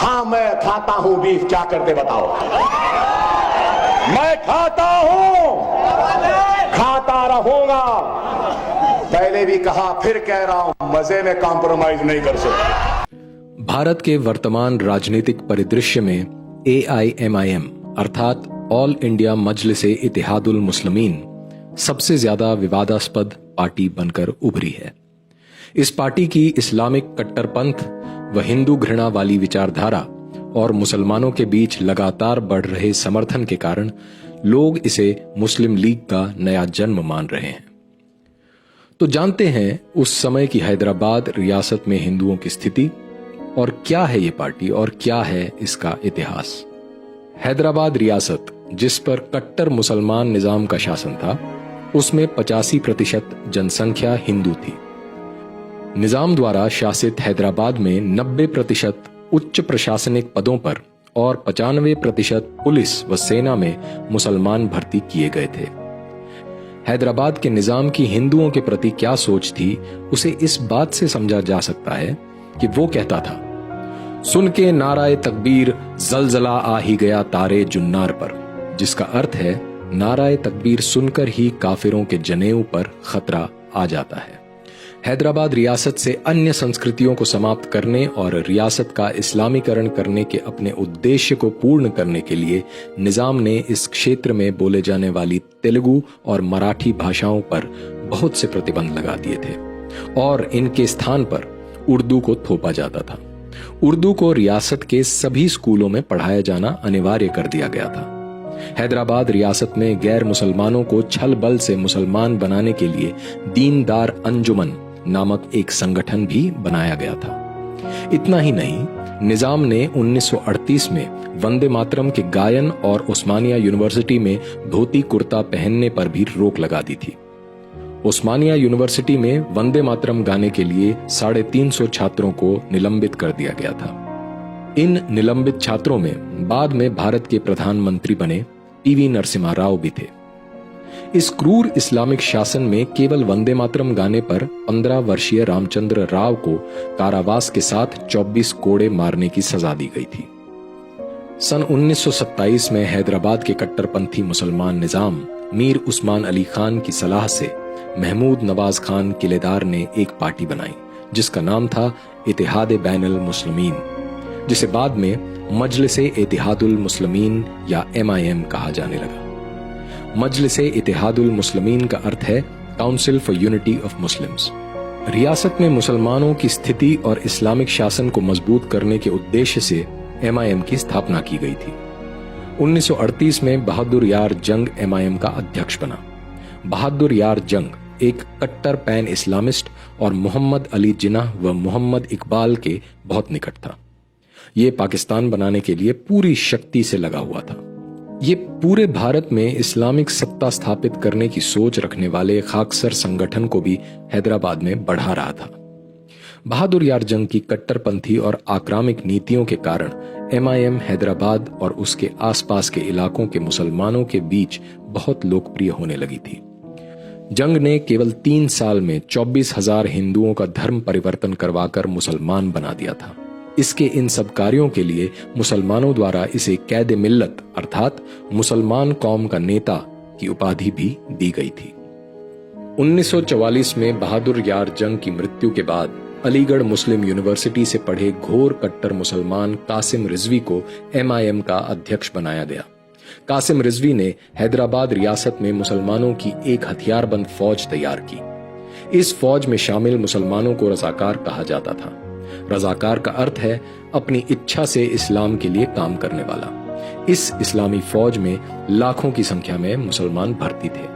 हाँ मैं खाता हूं बीफ, क्या करते बताओ? मैं खाता हूं, खाता रहूंगा। पहले भी कहा, फिर कह रहा हूं, मजे में कॉम्प्रोमाइज नहीं कर सकते। भारत के वर्तमान राजनीतिक परिदृश्य में AIMIM अर्थात ऑल इंडिया मजलिस इत्तेहादुल मुस्लिमीन सबसे ज्यादा विवादास्पद पार्टी बनकर उभरी है। इस पार्टी की इस्लामिक कट्टरपंथ व हिंदू घृणा वाली विचारधारा और मुसलमानों के बीच लगातार बढ़ रहे समर्थन के कारण लोग इसे मुस्लिम लीग का नया जन्म मान रहे हैं। तो जानते हैं उस समय की हैदराबाद रियासत में हिंदुओं की स्थिति और क्या है ये पार्टी और क्या है इसका इतिहास। हैदराबाद रियासत, जिस पर कट्टर मुसलमान निजाम का शासन था, उसमें 85% जनसंख्या हिंदू थी। निजाम द्वारा शासित हैदराबाद में 90% उच्च प्रशासनिक पदों पर और 95% पुलिस व सेना में मुसलमान भर्ती किए गए थे। हैदराबाद के निजाम की हिंदुओं के प्रति क्या सोच थी, उसे इस बात से समझा जा सकता है कि वो कहता था, सुन के नाराए तकबीर जलजला आ ही गया तारे जुन्नार पर, जिसका अर्थ है नाराए तकबीर सुनकर ही काफिरों के जनेऊ पर खतरा आ जाता है। हैदराबाद रियासत से अन्य संस्कृतियों को समाप्त करने और रियासत का इस्लामीकरण करने के अपने उद्देश्य को पूर्ण करने के लिए निजाम ने इस क्षेत्र में बोले जाने वाली तेलुगु और मराठी भाषाओं पर बहुत से प्रतिबंध लगा दिए थे और इनके स्थान पर उर्दू को थोपा जाता था। उर्दू को रियासत के सभी स्कूलों में पढ़ाया जाना अनिवार्य कर दिया गया था। हैदराबाद रियासत में गैर मुसलमानों को छल बल से मुसलमान बनाने के लिए दीनदार अंजुमन नामक एक संगठन भी बनाया गया था। इतना ही नहीं, निजाम ने 1938 में वंदे मातरम के गायन और उस्मानिया यूनिवर्सिटी में धोती कुर्ता पहनने पर भी रोक लगा दी थी। उस्मानिया यूनिवर्सिटी में वंदे मातरम गाने के लिए 350 छात्रों को निलंबित कर दिया गया था। इन निलंबित छात्रों में बाद में भारत के प्रधानमंत्री बने PV नरसिम्हा राव भी थे। इस क्रूर इस्लामिक शासन में केवल वंदे मातरम गाने पर 15 वर्षीय रामचंद्र राव को कारावास के साथ 24 कोड़े मारने की सजा दी गई थी। सन 1927 में हैदराबाद के कट्टरपंथी मुसलमान निजाम मीर उस्मान अली खान की सलाह से महमूद नवाज खान किलेदार ने एक पार्टी बनाई जिसका नाम था इत्तेहाद बैनुल मुस्लिमीन, जिसे बाद में मजलिस इत्तेहादुल मुस्लिमीन या MIM कहा जाने लगा। मजलिस इत्तेहादुल मुस्लिमीन का अर्थ है council for unity of Muslims. रियासत में मुसलमानों की स्थिति और इस्लामिक शासन को मजबूत करने के उद्देश्य से MIM की स्थापना की गई थी। 1938 में बहादुर यार जंग MIM का अध्यक्ष बना। बहादुर यार जंग एक कट्टर पैन इस्लामिस्ट और मोहम्मद अली जिन्नाह व मोहम्मद इकबाल के बहुत निकट था। ये पाकिस्तान बनाने के लिए पूरी शक्ति से लगा हुआ था। ये पूरे भारत में इस्लामिक सत्ता स्थापित करने की सोच रखने वाले खाकसर संगठन को भी हैदराबाद में बढ़ा रहा था। बहादुर यार जंग की कट्टरपंथी और आक्रामक नीतियों के कारण MIM हैदराबाद और उसके आसपास के इलाकों के मुसलमानों के बीच बहुत लोकप्रिय होने लगी थी। जंग ने केवल 3 साल में 24,000 हिंदुओं का धर्म परिवर्तन करवाकर मुसलमान बना दिया था। इसके इन सब कार्यों के लिए मुसलमानों द्वारा इसे कैद मिल्लत अर्थात मुसलमान कौम का नेता की उपाधि भी दी गई थी। 1944 में बहादुर यार जंग की मृत्यु के बाद अलीगढ़ मुस्लिम यूनिवर्सिटी से पढ़े घोर कट्टर मुसलमान कासिम रिजवी को MIM का अध्यक्ष बनाया गया। कासिम रिजवी ने हैदराबाद रियासत में मुसलमानों की एक हथियारबंद फौज तैयार की। इस फौज में शामिल मुसलमानों को रजाकार कहा जाता था। रजाकार का अर्थ है अपनी इच्छा से इस्लाम के लिए काम करने वाला। इस इस्लामी फौज में लाखों की संख्या में मुसलमान भर्ती थे,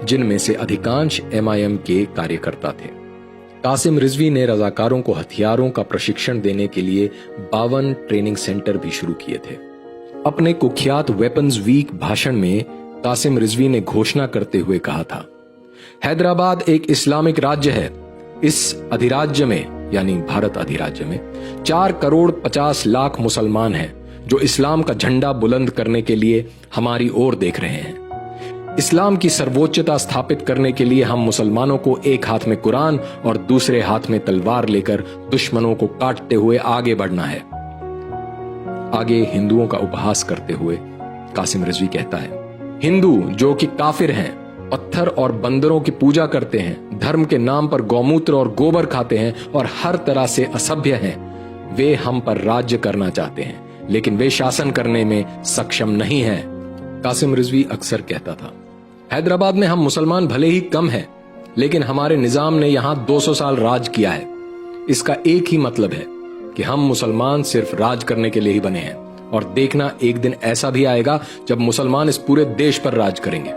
जिनमें से अधिकांश MIM के कार्यकर्ता थे। कासिम रिजवी ने रजाकारों को हथियारों का प्रशिक्षण देने के लिए 52 ट्रेनिंग सेंटर भी शुरू किए थे। अपने कुख्यात वेपन्स वीक भाषण में कासिम रिजवी ने घोषणा करते हुए कहा था, हैदराबाद एक इस्लामिक राज्य है। इस अधिराज्य में यानी भारत अधिराज्य में 4 करोड़ 50 लाख मुसलमान हैं जो इस्लाम का झंडा बुलंद करने के लिए हमारी ओर देख रहे हैं। इस्लाम की सर्वोच्चता स्थापित करने के लिए हम मुसलमानों को एक हाथ में कुरान और दूसरे हाथ में तलवार लेकर दुश्मनों को काटते हुए आगे बढ़ना है। आगे हिंदुओं का उपहास करते हुए कासिम रिजवी कहता है, हिंदू जो कि काफिर हैं, पत्थर और बंदरों की पूजा करते हैं, धर्म के नाम पर गौमूत्र और गोबर खाते हैं और हर तरह से असभ्य हैं, वे हम पर राज्य करना चाहते हैं, लेकिन वे शासन करने में सक्षम नहीं हैं। कासिम रिजवी अक्सर कहता था, हैदराबाद में हम मुसलमान भले ही कम हैं, लेकिन हमारे निजाम ने यहां 200 साल राज किया है। इसका एक ही मतलब है कि हम मुसलमान सिर्फ राज करने के लिए ही बने हैं, और देखना एक दिन ऐसा भी आएगा जब मुसलमान इस पूरे देश पर राज करेंगे।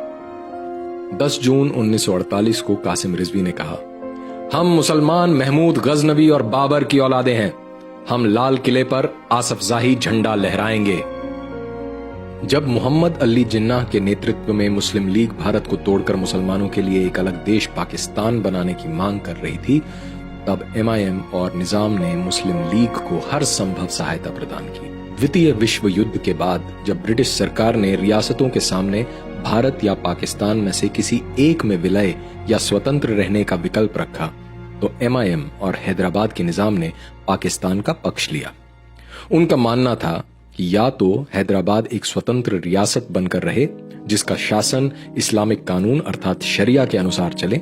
10 जून 1948 को कासिम रिजवी ने कहा, हम मुसलमान महमूद गजनवी और बाबर की औलादे हैं, हम लाल किले पर आसफजाही झंडा लहराएंगे। जब मोहम्मद अली जिन्नाह के नेतृत्व में मुस्लिम लीग भारत को तोड़कर मुसलमानों के लिए एक अलग देश पाकिस्तान बनाने की मांग कर रही थी, तब MIM और निजाम ने मुस्लिम लीग को हर संभव सहायता प्रदान की। द्वितीय विश्व युद्ध के बाद जब ब्रिटिश सरकार ने रियासतों के सामने भारत या पाकिस्तान में से किसी एक में विलय या स्वतंत्र रहने का विकल्प रखा, तो MIM और हैदराबाद के निजाम ने पाकिस्तान का पक्ष लिया। उनका मानना था कि या तो हैदराबाद एक स्वतंत्र रियासत बनकर रहे जिसका शासन इस्लामिक कानून अर्थात शरिया के अनुसार चले,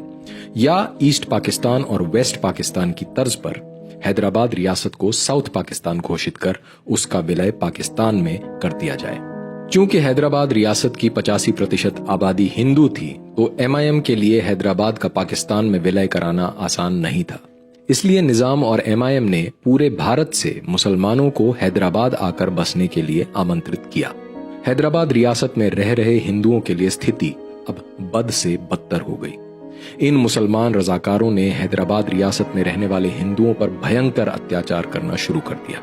या ईस्ट पाकिस्तान और वेस्ट पाकिस्तान की तर्ज पर हैदराबाद रियासत को साउथ पाकिस्तान घोषित कर उसका विलय पाकिस्तान में कर दिया जाए। चूंकि हैदराबाद रियासत की 85% आबादी हिंदू थी, तो MIM के लिए हैदराबाद का पाकिस्तान में विलय कराना आसान नहीं था। इसलिए निजाम और MIM ने पूरे भारत से मुसलमानों को हैदराबाद आकर बसने के लिए आमंत्रित किया। हैदराबाद रियासत में रह रहे हिंदुओं के लिए स्थिति अब बद से बदतर हो गई। इन मुसलमान रजाकारों ने हैदराबाद रियासत में रहने वाले हिंदुओं पर भयंकर अत्याचार करना शुरू कर दिया।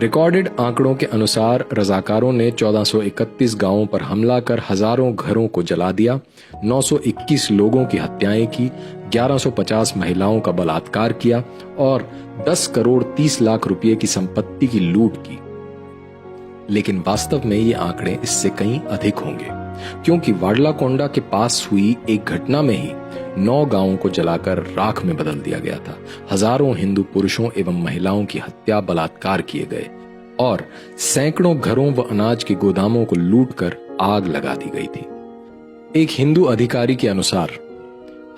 रिकॉर्डेड आंकड़ों के अनुसार रजाकारों ने 1431 गांवों पर हमला कर हजारों घरों को जला दिया, 921 लोगों की हत्याएं की, 1150 महिलाओं का बलात्कार किया और 10 करोड़ 30 लाख रुपए की संपत्ति की लूट की। लेकिन वास्तव में ये आंकड़े इससे कहीं अधिक होंगे, क्योंकि वाडलाकोंडा के पास हुई एक घटना में ही 9 गांवों को जलाकर राख में बदल दिया गया था। हजारों हिंदू पुरुषों एवं महिलाओं की हत्या, बलात्कार किए गए और सैकड़ों घरों व अनाज के गोदामों को लूटकर आग लगा दी गई थी। एक हिंदू अधिकारी के अनुसार,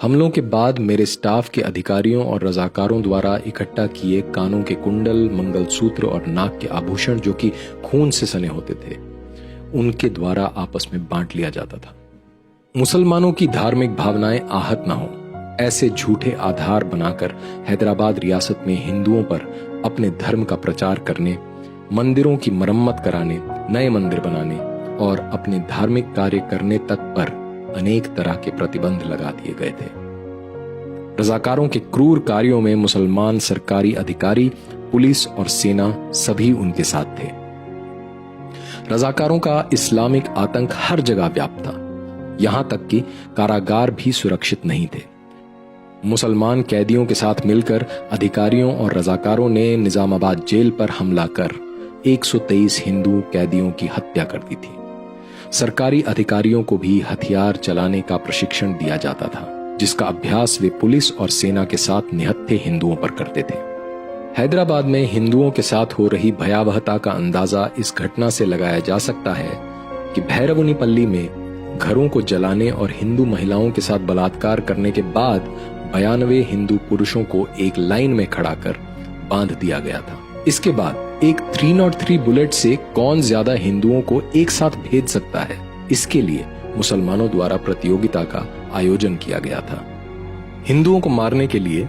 हमलों के बाद मेरे स्टाफ के अधिकारियों और रजाकारों द्वारा इकट्ठा किए कानों के कुंडल, मंगलसूत्र और नाक के आभूषण जो कि खून से सने होते थे, उनके द्वारा आपस में बांट लिया जाता था। मुसलमानों की धार्मिक भावनाएं आहत न हो, ऐसे झूठे आधार बनाकर हैदराबाद रियासत में हिंदुओं पर अपने धर्म का प्रचार करने, मंदिरों की मरम्मत कराने, नए मंदिर बनाने और अपने धार्मिक कार्य करने तक पर अनेक तरह के प्रतिबंध लगा दिए गए थे। रजाकारों के क्रूर कार्यों में मुसलमान सरकारी अधिकारी, पुलिस और सेना सभी उनके साथ थे। रजाकारों का इस्लामिक आतंक हर जगह व्याप्त था, यहां तक कि कारागार भी सुरक्षित नहीं थे। मुसलमान कैदियों के साथ मिलकर अधिकारियों और रजाकारों ने निजामाबाद जेल पर हमला कर 123 हिंदू कैदियों की हत्या कर दी थी। सरकारी अधिकारियों को भी हथियार चलाने का प्रशिक्षण दिया जाता था, जिसका अभ्यास वे पुलिस और सेना के साथ निहत्थे हिंदुओं पर करते थे। हैदराबाद में हिंदुओं के साथ हो रही भयावहता का अंदाजा इस घटना से लगाया जा सकता है कि भैरवनीपल्ली में घरों को जलाने और हिंदू महिलाओं के साथ बलात्कार करने के बाद 92 हिंदू पुरुषों को एक लाइन में खड़ा कर बांध दिया गया था। इसके बाद एक 303 बुलेट से कौन ज्यादा हिंदुओं को एक साथ भेज सकता है, इसके लिए मुसलमानों द्वारा प्रतियोगिता का आयोजन किया गया था। हिंदुओं को मारने के लिए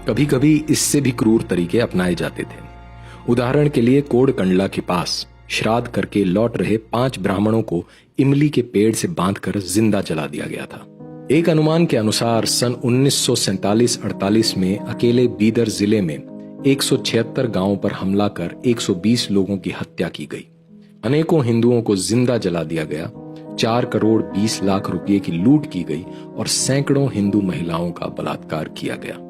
कभी कभी इससे भी क्रूर तरीके अपनाए जाते थे। उदाहरण के लिए कोडकंडला के पास श्राद्ध करके लौट रहे 5 ब्राह्मणों को इमली के पेड़ से बांधकर जिंदा जला दिया गया था। एक अनुमान के अनुसार सन 1947-48 में अकेले बीदर जिले में 176 गांवों पर हमला कर 120 लोगों की हत्या की गई। अनेकों हिंदुओं को जिंदा जला दिया गया, 4 करोड़ 20 लाख रुपए की लूट की गई और सैकड़ों हिंदू महिलाओं का बलात्कार किया गया।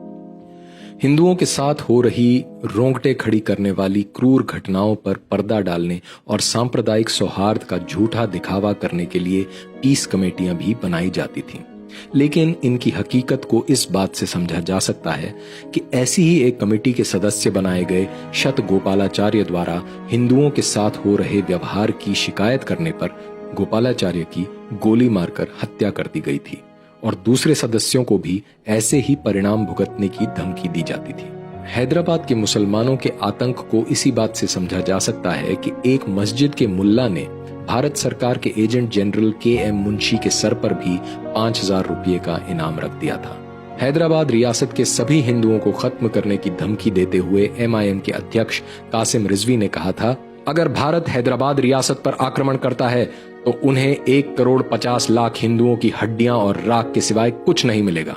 हिंदुओं के साथ हो रही रोंगटे खड़ी करने वाली क्रूर घटनाओं पर पर्दा डालने और सांप्रदायिक सौहार्द का झूठा दिखावा करने के लिए पीस कमेटियां भी बनाई जाती थीं। लेकिन इनकी हकीकत को इस बात से समझा जा सकता है कि ऐसी ही एक कमेटी के सदस्य बनाए गए शत गोपालाचार्य द्वारा हिंदुओं के साथ हो रहे व्यवहार की शिकायत करने पर गोपालाचार्य की गोली मारकर हत्या कर दी गई थी और दूसरे सदस्यों को भी ऐसे ही परिणाम भुगतने की धमकी दी जाती थी। हैदराबाद के मुसलमानों के आतंक को इसी बात से समझा जा सकता है कि एक मस्जिद के मुल्ला ने भारत सरकार के एजेंट जनरल के.एम. मुंशी के सर पर भी 5,000 रुपये का इनाम रख दिया था। हैदराबाद रियासत के सभी हिंदुओं को खत्म करने की धमकी देते हुए MIM के अध्यक्ष कासिम रिजवी ने कहा था, अगर भारत हैदराबाद रियासत पर आक्रमण करता है तो उन्हें 1,50,00,000 हिंदुओं की हड्डियां और राख के सिवाय कुछ नहीं मिलेगा।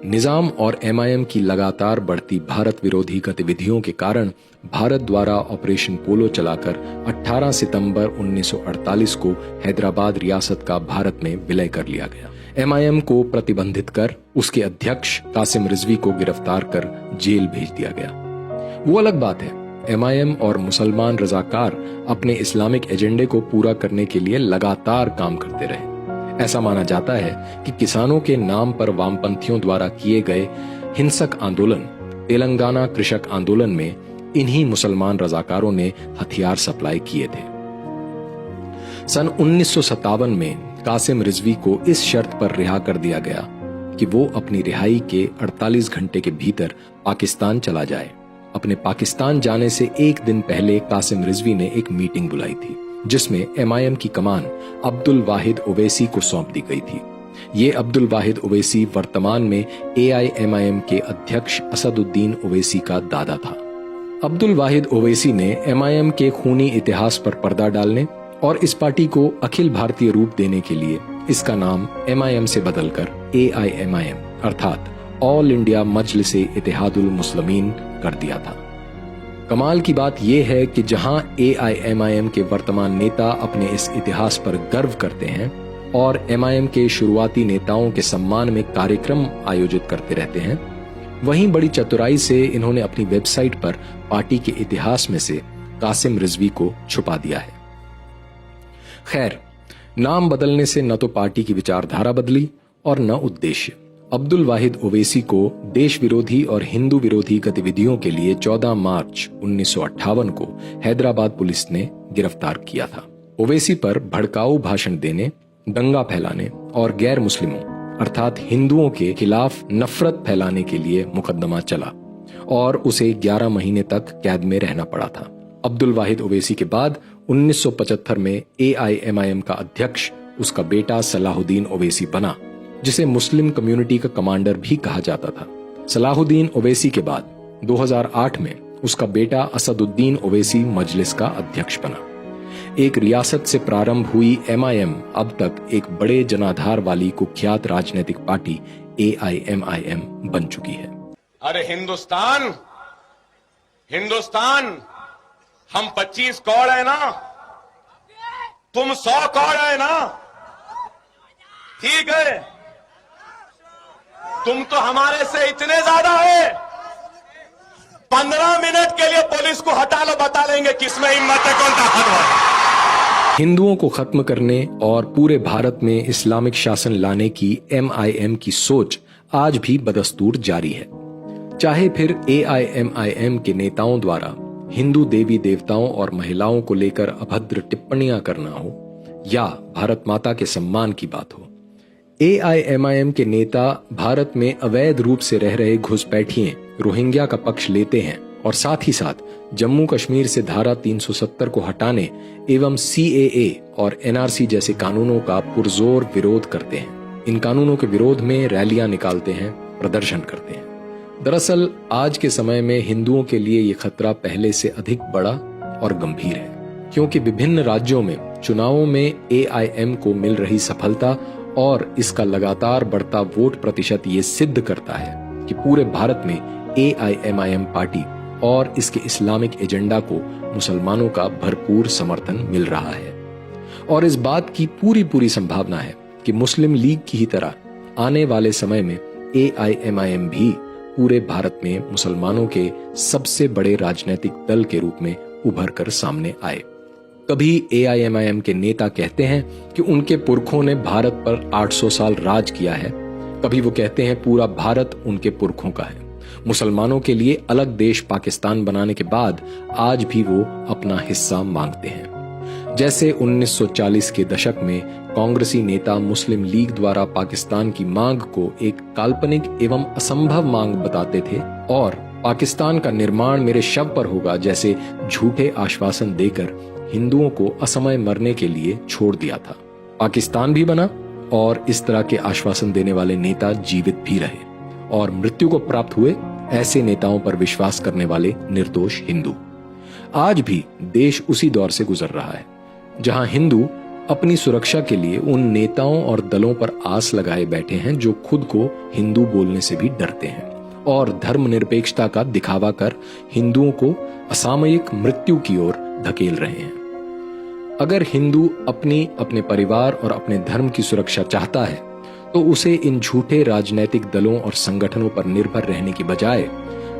निजाम और MIM की लगातार बढ़ती भारत विरोधी गतिविधियों के कारण भारत द्वारा ऑपरेशन पोलो चलाकर 18 सितंबर 1948 को हैदराबाद रियासत का भारत में विलय कर लिया गया। MIM को प्रतिबंधित कर उसके अध्यक्ष कासिम रिजवी को गिरफ्तार कर जेल भेज दिया गया। वो अलग बात है, MIM और मुसलमान रजाकार अपने इस्लामिक एजेंडे को पूरा करने के लिए लगातार काम करते रहे। ऐसा माना जाता है कि किसानों के नाम पर वामपंथियों द्वारा किए गए हिंसक आंदोलन, तेलंगाना कृषक आंदोलन में इन्हीं मुसलमान रजाकारों ने हथियार सप्लाई किए थे। सन 1957 में कासिम रिजवी को इस शर्त पर रिहा कर दिया गया कि वो अपनी रिहाई के 48 घंटे के भीतर पाकिस्तान चला जाए। अपने पाकिस्तान जाने से एक दिन पहले कासिम रिजवी ने एक मीटिंग बुलाई थी जिसमें MIM की कमान अब्दुल वाहिद ओवैसी को सौंप दी गई थी। ये अब्दुल वाहिद ओवैसी वर्तमान में AIMIM के अध्यक्ष असदुद्दीन ओवैसी का दादा था। अब्दुल वाहिद ओवैसी ने MIM के खूनी इतिहास पर पर्दा डालने और इस पार्टी को अखिल भारतीय रूप देने के लिए इसका नाम MIM से बदलकर AIMIM अर्थात ऑल इंडिया मजलिसे इत्तेहादुल मुस्लिमीन कर दिया था। कमाल की बात यह है कि जहां AIMIM के वर्तमान नेता अपने इस इतिहास पर गर्व करते हैं और MIM के शुरुआती नेताओं के सम्मान में कार्यक्रम आयोजित करते रहते हैं, वहीं बड़ी चतुराई से इन्होंने अपनी वेबसाइट पर पार्टी के इतिहास में से कासिम रिजवी को छुपा दिया है। खैर, नाम बदलने से न तो पार्टी की विचारधारा बदली और न उद्देश्य। अब्दुल वाहिद ओवैसी को देश विरोधी और हिंदू विरोधी गतिविधियों के लिए 14 मार्च 1958 को हैदराबाद पुलिस ने गिरफ्तार किया था। ओवैसी पर भड़काऊ भाषण देने, दंगा फैलाने और गैर मुस्लिमों अर्थात हिंदुओं के खिलाफ नफरत फैलाने के लिए मुकदमा चला और उसे 11 महीने तक कैद में रहना पड़ा था। अब्दुल वाहिद ओवैसी के बाद 1975 में AIMIM का अध्यक्ष उसका बेटा सलाहुद्दीन ओवैसी बना, जिसे मुस्लिम कम्युनिटी का कमांडर भी कहा जाता था। सलाहुद्दीन ओवैसी के बाद 2008 में उसका बेटा असदुद्दीन ओवैसी मजलिस का अध्यक्ष बना। एक रियासत से प्रारंभ हुई MIM अब तक एक बड़े जनाधार वाली कुख्यात राजनीतिक पार्टी AIMIM बन चुकी है। अरे हिंदुस्तान हम 25 कौड़ है ना, तुम 100 कौड़ है ना, ठीक है, तुम तो हमारे से इतने ज्यादा है। 15 मिनट के लिए पुलिस को हटा लो, बता लेंगे किसमें हिम्मत है, कौन ताकत है। हिंदुओं को खत्म करने और पूरे भारत में इस्लामिक शासन लाने की MIM की सोच आज भी बदस्तूर जारी है। चाहे फिर AIMIM के नेताओं द्वारा हिंदू देवी देवताओं और महिलाओं को लेकर अभद्र टिप्पणियां करना हो या भारत माता के सम्मान की बात हो। AIMIM के नेता भारत में अवैध रूप से रह रहे घुसपैठिए रोहिंग्या का पक्ष लेते हैं और साथ ही साथ जम्मू कश्मीर से धारा 370 को हटाने एवं CAA और NRC जैसे कानूनों का पुरजोर विरोध करते हैं। इन कानूनों के विरोध में रैलियां निकालते हैं, प्रदर्शन करते हैं। दरअसल आज के समय में हिंदुओं के लिए ये खतरा पहले से अधिक बड़ा और गंभीर है, क्योंकि विभिन्न राज्यों में चुनावों में AIM को मिल रही सफलता और इसका लगातार बढ़ता वोट प्रतिशत ये सिद्ध करता है कि पूरे भारत में AIMIM पार्टी और इसके इस्लामिक एजेंडा को मुसलमानों का भरपूर समर्थन मिल रहा है। और इस बात की पूरी संभावना है कि मुस्लिम लीग की ही तरह आने वाले समय में AIMIM भी पूरे भारत में मुसलमानों के सबसे बड़े राजनीतिक दल के रूप में उभर कर सामने आए। कभी AIMIM के नेता कहते हैं कि उनके पुरखों ने भारत पर 800 साल राज किया है कभी वो कहते हैं पूरा भारत उनके पुरखों का है। मुसलमानों के लिए अलग देश पाकिस्तान बनाने के बाद आज भी वो अपना हिस्सा मांगते हैं। जैसे 1940 के दशक में कांग्रेसी नेता मुस्लिम लीग द्वारा पाकिस्तान की मांग को एक काल्पनिक एवं असंभव मांग बताते थे और पाकिस्तान का निर्माण मेरे शव पर होगा जैसे झूठे आश्वासन देकर हिंदुओं को असमय मरने के लिए छोड़ दिया था। पाकिस्तान भी बना और इस तरह के आश्वासन देने वाले नेता जीवित भी रहे और मृत्यु को प्राप्त हुए ऐसे नेताओं पर विश्वास करने वाले निर्दोष हिंदू। आज भी देश उसी दौर से गुजर रहा है जहां हिंदू अपनी सुरक्षा के लिए उन नेताओं और दलों पर आस लगाए बैठे हैं जो खुद को हिंदू बोलने से भी डरते हैं और धर्मनिरपेक्षता का दिखावा कर हिंदुओं को असामयिक मृत्यु की ओर धकेल रहे हैं। अगर हिंदू अपने परिवार और अपने धर्म की सुरक्षा चाहता है तो उसे इन झूठे राजनीतिक दलों और संगठनों पर निर्भर रहने की बजाय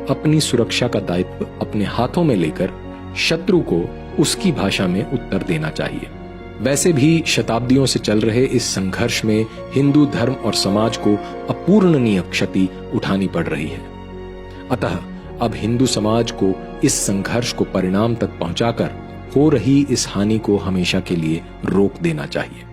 अपनी सुरक्षा का दायित्व अपने हाथों में लेकर शत्रु को उसकी भाषा में उत्तर देना चाहिए। वैसे भी शताब्दियों से चल रहे इस संघर्ष में हिंदू धर्म और समाज को अपूर्णनीय क्षति उठानी पड़ रही है। अतः अब हिंदू समाज को इस संघर्ष को परिणाम तक पहुंचाकर हो रही इस हानि को हमेशा के लिए रोक देना चाहिए।